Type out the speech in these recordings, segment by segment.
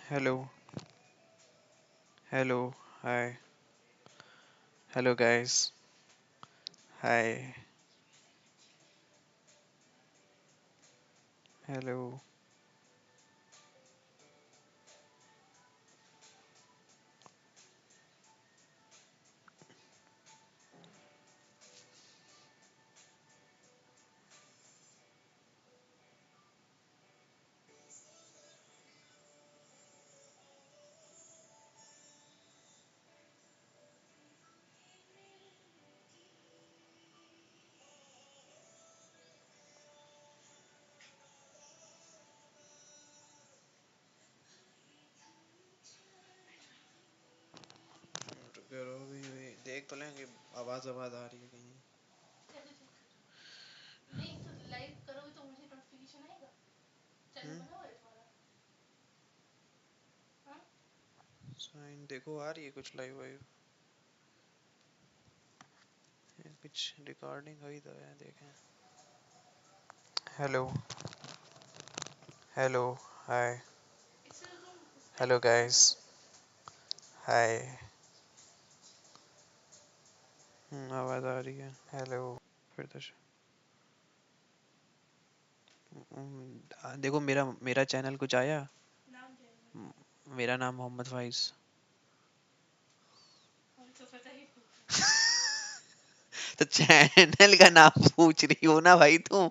Hello, hello, hi, hello guys, hi, hello. करो भी देख तो लेंगे आवाज आवाज आ रही है कहीं। साइन देखो आ रही है कुछ लाइव वाइव कुछ रिकॉर्डिंग हुई तो है देखें। हेलो, हेलो, हाय, हेलो गाइस, हाय। आवाज आ रही है। हेलो, फिर तो देखो मेरा मेरा चैनल कुछ आया। मेरा नाम मोहम्मद फाइज। तो चैनल का नाम पूछ रही हो ना भाई तुम,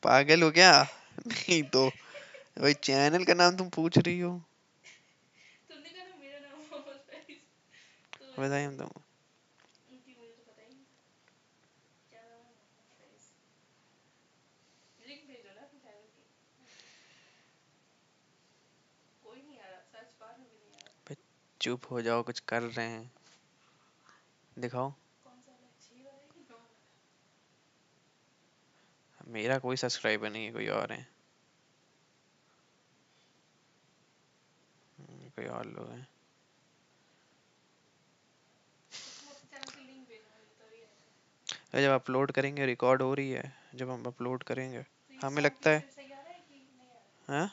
पागल हो क्या? नहीं तो भाई चैनल का नाम तुम पूछ रही हो। बताइए तुम। भाई चुप हो जाओ, कुछ कर रहे हैं, दिखाओ। मेरा कोई सब्सक्राइबर नहीं है, कोई और है। कोई और लोग हैं। अरे जब अपलोड करेंगे रिकॉर्ड हो रही है, जब हम अपलोड करेंगे हमें लगता है। हाँ,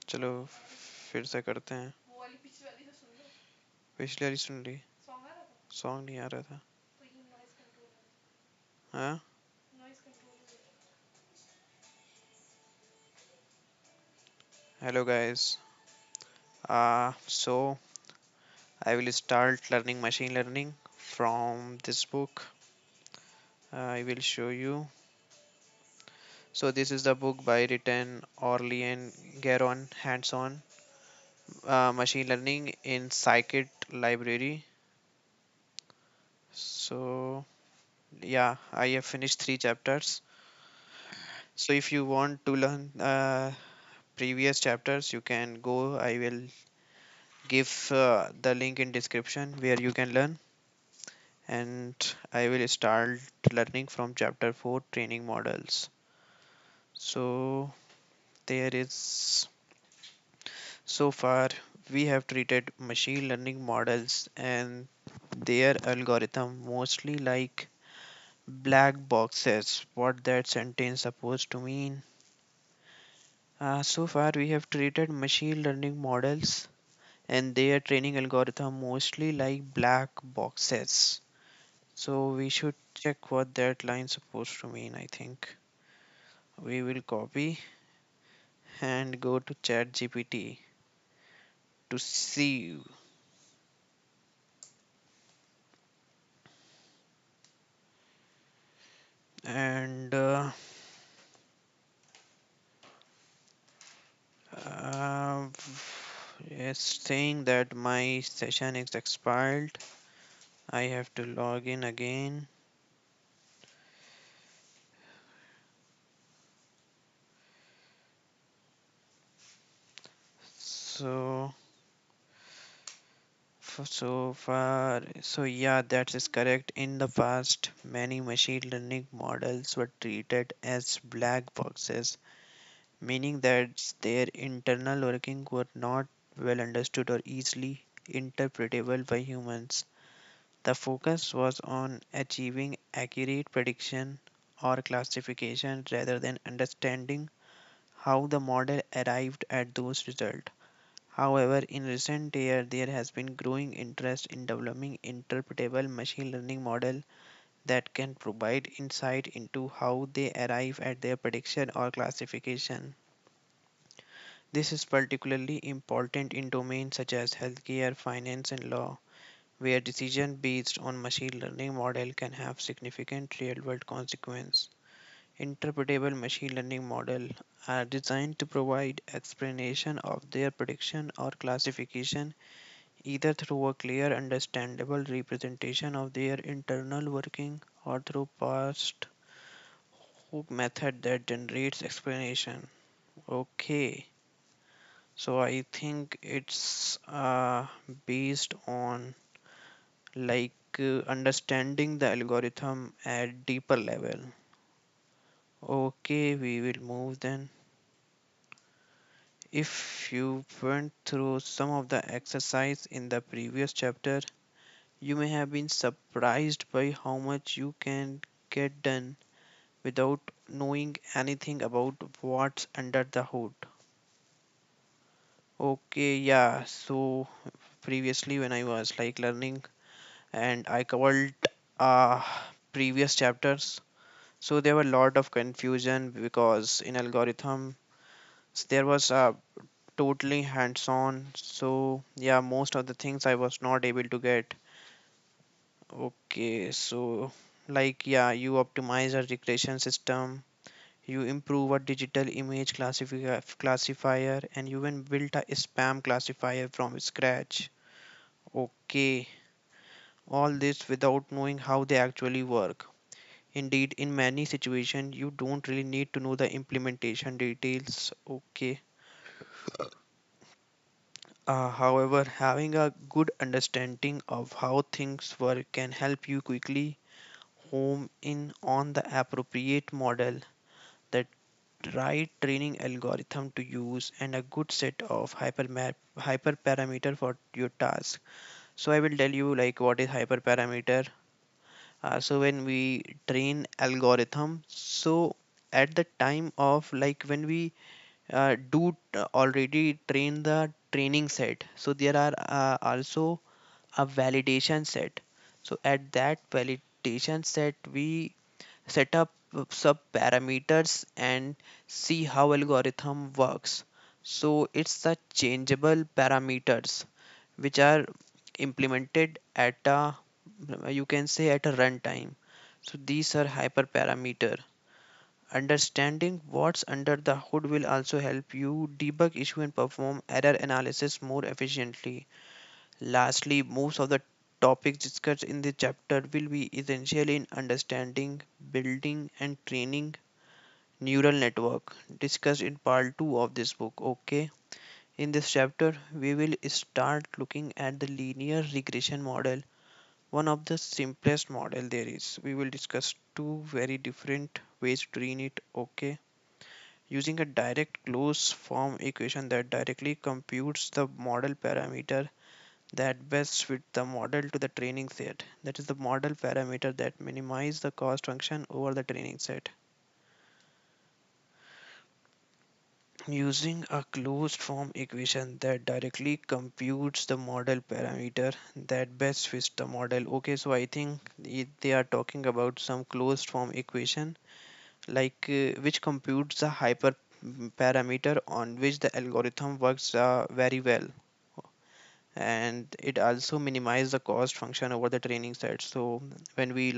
चलो फिर से करते हैं। पिछली वाली सुन ली। सॉन्ग नहीं आ रहा था। हाँ, hello guys, so I will start learning machine learning from this book. I will show you. So this is the book by written Orlean Garon, hands-on machine learning in Scikit library. So yeah, I have finished 3 chapters. So if you want to learn previous chapters, you can go. I will give the link in description where you can learn. And I will start learning from chapter 4 training models. So there is, so far we have treated machine learning models and their algorithm mostly like black boxes. What that sentence supposed to mean? So far we have treated machine learning models and their training algorithm mostly like black boxes. So we should check what that line supposed to mean. I think we will copy and go to chat GPT to see. And uh, it's saying that my session is expired. I have to log in again. So so far, so yeah, that is correct. In the past, many machine learning models were treated as black boxes, meaning that their internal working were not well understood or easily interpretable by humans. The focus was on achieving accurate prediction or classification rather than understanding how the model arrived at those results. However, in recent years, there has been growing interest in developing interpretable machine learning model that can provide insight into how they arrive at their prediction or classification. This is particularly important in domains such as healthcare, finance, and law, where decision based on machine learning model can have significant real-world consequence. Interpretable machine learning model are designed to provide explanation of their prediction or classification either through a clear understandable representation of their internal working or through past hook method that generates explanation. Okay, so I think it's based on understanding the algorithm at deeper level. Okay, we will move then. If you went through some of the exercise in the previous chapter, you may have been surprised by how much you can get done without knowing anything about what's under the hood. Okay, yeah. So previously when I was learning and I covered uh previous chapters, so there were a lot of confusion because in algorithm there was totally hands-on. So yeah, most of the things I was not able to get. Okay, so yeah, you optimize a regression system, you improve a digital image classifier, and you even built a spam classifier from scratch. Okay, all this without knowing how they actually work. Indeed, in many situations, you don't really need to know the implementation details. Okay. However, having a good understanding of how things work can help you quickly home in on the appropriate model, the right training algorithm to use, and a good set of hyperparameter for your task. So I will tell you what is hyperparameter. So when we train algorithm, so at the time of when we do already train the training set, so there are also a validation set. So at that validation set we set up sub parameters and see how algorithm works. So it's the changeable parameters which are implemented at a, you can say, at a runtime. So these are hyperparameter. Understanding what's under the hood will also help you debug issue and perform error analysis more efficiently. Lastly, most of the topics discussed in this chapter will be essential in understanding, building, and training neural network discussed in part 2 of this book. Okay, in this chapter, we will start looking at the linear regression model, one of the simplest model there is. We will discuss two very different ways to train it. Okay, using a direct closed form equation that directly computes the model parameter that best fit the model to the training set. That is the model parameter that minimize the cost function over the training set. Using a closed form equation that directly computes the model parameter that best fits the model. Okay, so I think they are talking about some closed form equation which computes the hyper parameter on which the algorithm works very well, and it also minimizes the cost function over the training set. So when we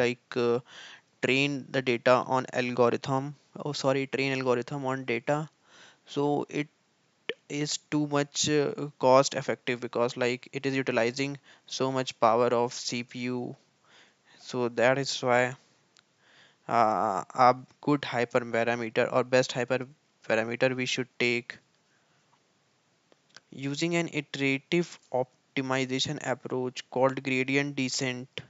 train the data on algorithm, oh sorry, train algorithm on data, so it is too much cost effective because it is utilizing so much power of CPU. So that is why a good hyperparameter or best hyperparameter we should take using an iterative optimization approach called gradient descent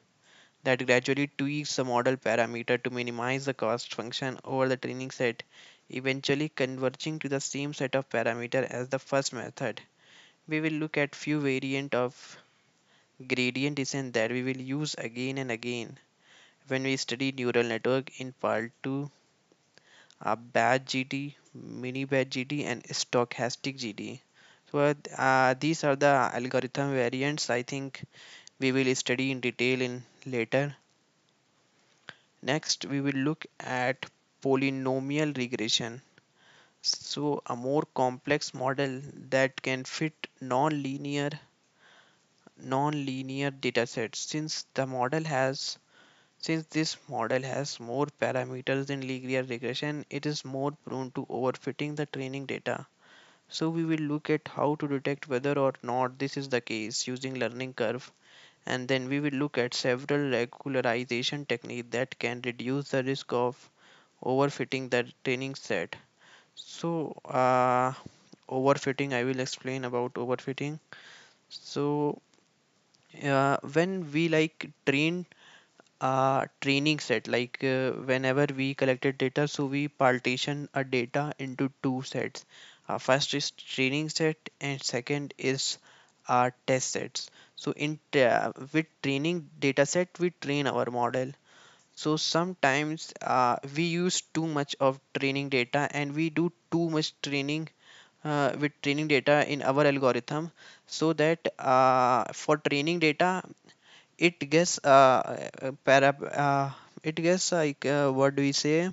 that gradually tweaks the model parameter to minimize the cost function over the training set, eventually converging to the same set of parameter as the first method. We will look at few variant of gradient descent that we will use again and again. When we study neural network in part 2, batch GT, mini batch GT, and stochastic GT. So these are the algorithm variants I think we will study in detail in later. Next, we will look at polynomial regression. So a more complex model that can fit non-linear datasets. Since this model has more parameters than linear regression, it is more prone to overfitting the training data. So we will look at how to detect whether or not this is the case using learning curve, and then we will look at several regularization techniques that can reduce the risk of overfitting the training set. So overfitting, I will explain about overfitting. So when we like training set, whenever we collected data, so we partition a data into two sets. First is training set and second is test sets. So with training data set we train our model. So sometimes we use too much of training data and we do too much training with training data in our algorithm, so that for training data it gets it gets like what do we say,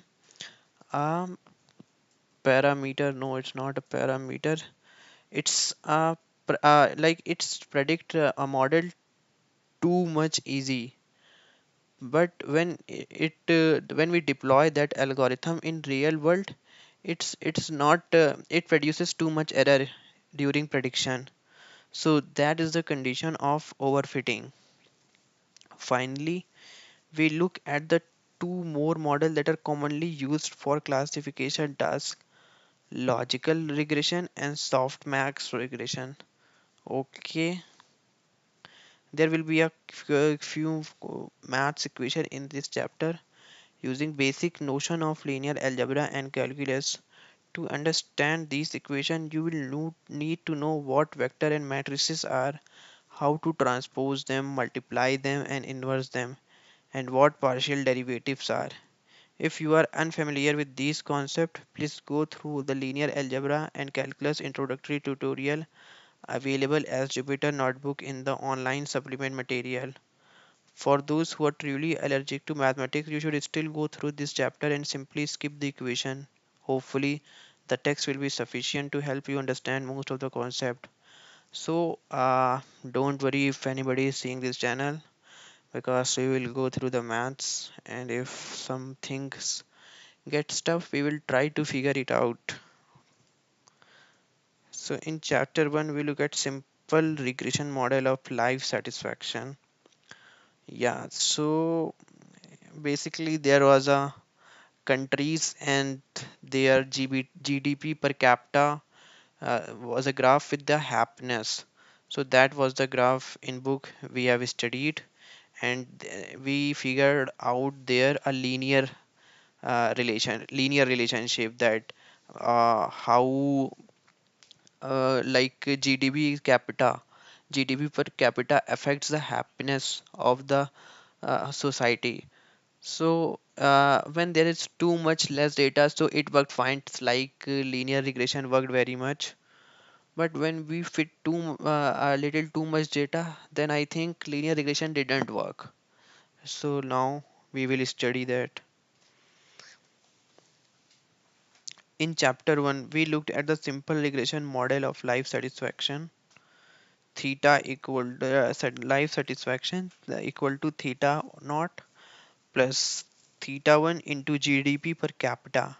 um parameter, no it's not a parameter, it's like it's predict a model too much easy. But when we deploy that algorithm in real world, it's not it produces too much error during prediction. So that is the condition of overfitting. Finally, we look at the two more models that are commonly used for classification tasks: logical regression and softmax regression. Okay, there will be a few maths equation in this chapter. Using basic notion of linear algebra and calculus, to understand these equations you will need to know what vector and matrices are, how to transpose them, multiply them and inverse them, and what partial derivatives are. If you are unfamiliar with these concepts, please go through the linear algebra and calculus introductory tutorial available as Jupyter Notebook in the online supplement material. For those who are truly allergic to mathematics, you should still go through this chapter and simply skip the equation. Hopefully, the text will be sufficient to help you understand most of the concept. So, don't worry if anybody is seeing this channel, because we will go through the maths, and if some things get stuff, we will try to figure it out. So, in chapter 1, we look at simple regression model of life satisfaction. Yeah, so basically, there was a countries and their GDP per capita was a graph with the happiness. So that was the graph in book we have studied, and we figured out there a linear relationship, that how GDP per capita affects the happiness of the society. So when there is too much less data, so it worked fine. It's like linear regression worked very much. But when we fit a little too much data, then I think linear regression didn't work. So now we will study that. In chapter 1, we looked at the simple regression model of life satisfaction. Theta equal to life satisfaction equal to theta naught plus theta 1 into GDP per capita.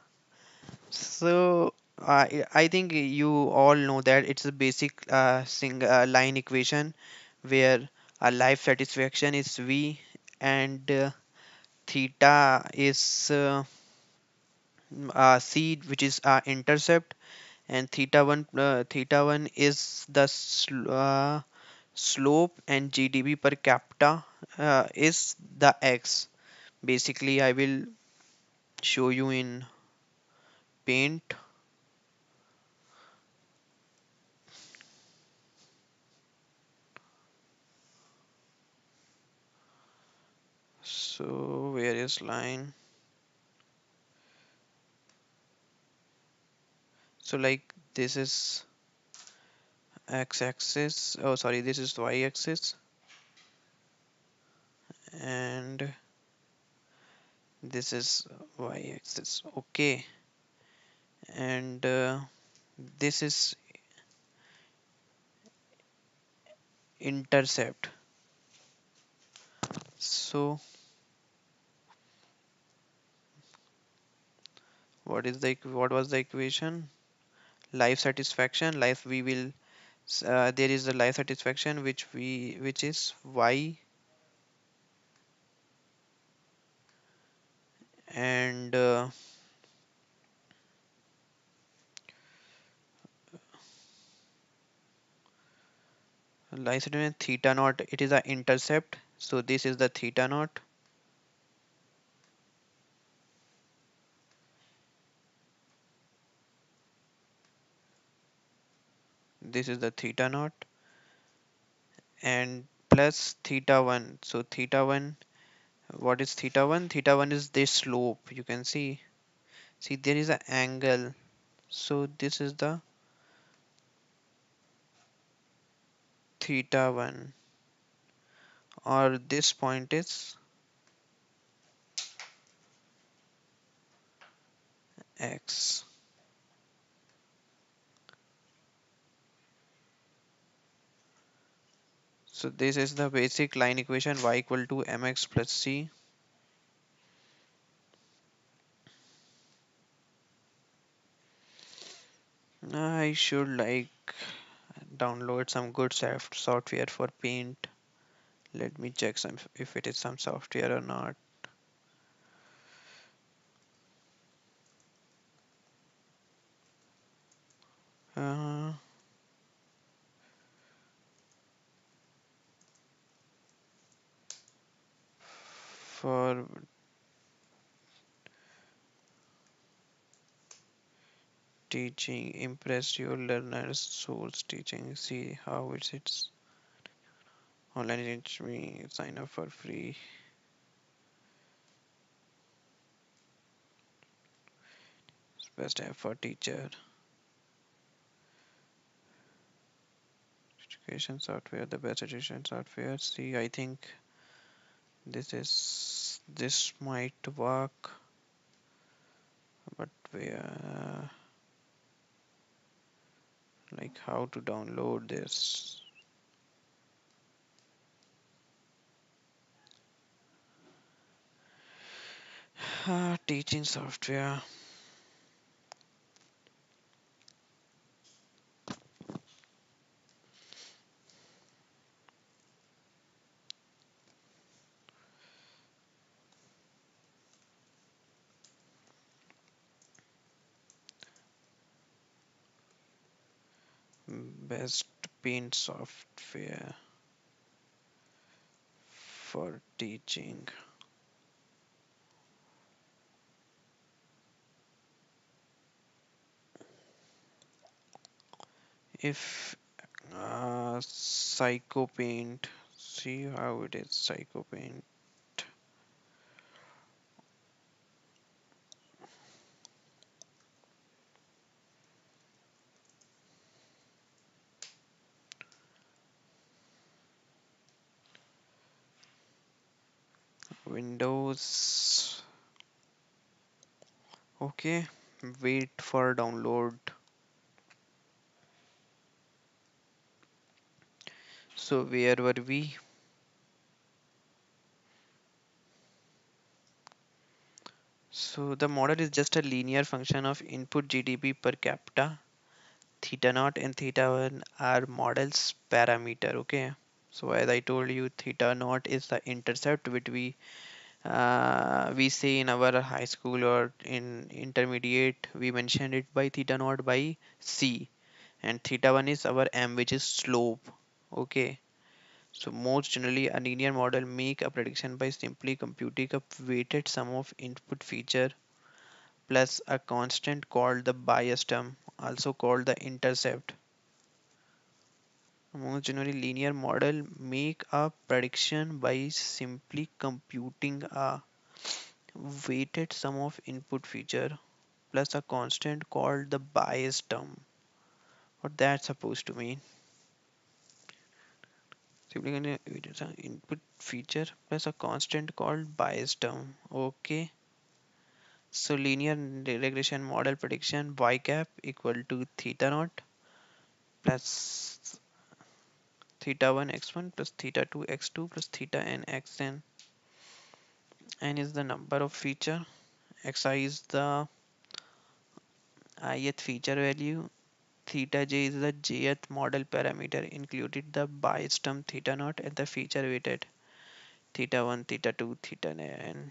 So I think you all know that it's a basic line equation where life satisfaction is V, and theta is C, which is intercept, and theta 1 is the slope, and GDP per capita is the X. Basically, I will show you in paint. So where is line? So like this is x-axis. Oh, sorry, this is y-axis, and this is y-axis. Okay, and this is intercept. So what was the equation? Life satisfaction. Life we will there is the life satisfaction which is y, and life satisfaction theta naught. It is a intercept. So this is the theta naught. This is the theta naught, and plus theta 1. So theta 1, what is theta 1? Theta 1 is this slope. You can see there is an angle. So this is the theta 1, or this point is x. So this is the basic line equation, y equal to mx plus c. I should like download some good software for paint. Let me check some if it is some software or not. uh, for teaching, impress your learners, souls teaching, see how it's online. Teach me, sign up for free. It's best app for teacher education software, the best education software. See, I think this might work, but where, like how to download this? Teaching software. Best paint software for teaching. If Psycho Paint, see how it is. Psycho Paint. Windows. Okay, wait for download. So where were we? So the model is just a linear function of input GDP per capita. Theta naught and theta 1 are models parameter. Okay. So as I told you, theta naught is the intercept which we say in our high school or in intermediate. We mentioned it by theta naught by c, and theta 1 is our m, which is slope. Okay. So most generally, a linear model make a prediction by simply computing a weighted sum of input feature plus a constant called the bias term, also called the intercept. Most generally, linear model make a prediction by simply computing a weighted sum of input feature plus a constant called the bias term. What that's supposed to mean? Simply weighted sum input feature plus a constant called bias term. Okay. So linear regression model prediction y cap equal to theta naught plus theta 1 x1 plus theta 2 x2 plus theta n xn. N is the number of feature, xi is the ith feature value, theta j is the jth model parameter included the bias term theta naught and the feature weighted theta 1, theta 2, theta n.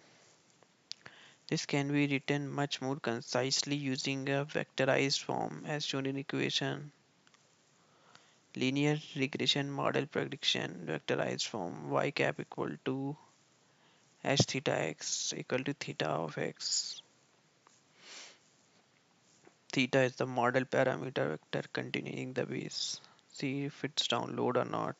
This can be written much more concisely using a vectorized form as shown in equation. Linear regression model prediction vectorized form y cap equal to h theta x equal to theta of x. Theta is the model parameter vector containing the base. See if it's download or not.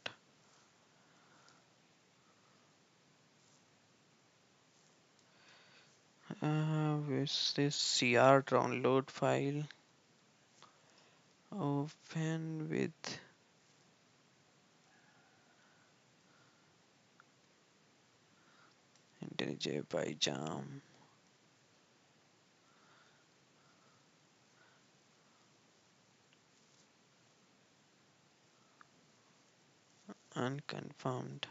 With this CR download file open with IntelliJ by Jam unconfirmed.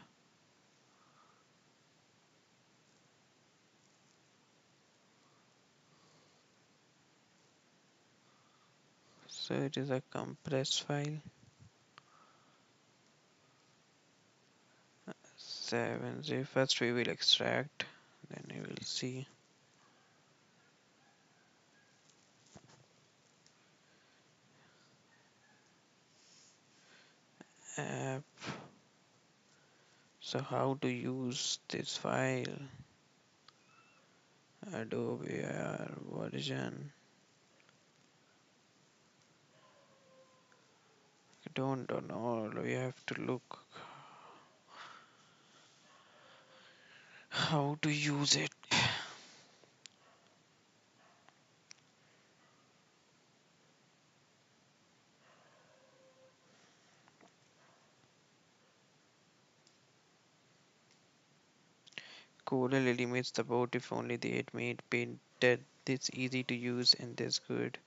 So it is a compressed file. 7 z. First we will extract, then we will see app. So how to use this file? Adobe R version. I don't know. We have to look how to use it. Corel eliminates the boat if only they had made painted this easy to use and this good.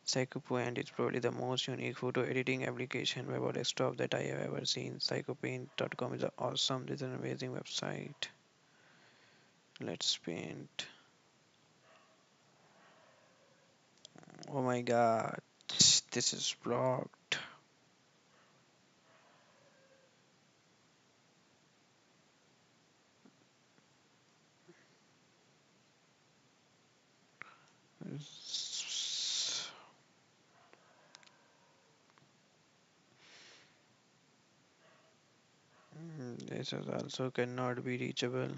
PsychoPaint is probably the most unique photo editing application web or desktop that I have ever seen. PsychoPaint.com is awesome. This is an amazing website. Let's paint. Oh my god, this is blocked. This is also cannot be reachable.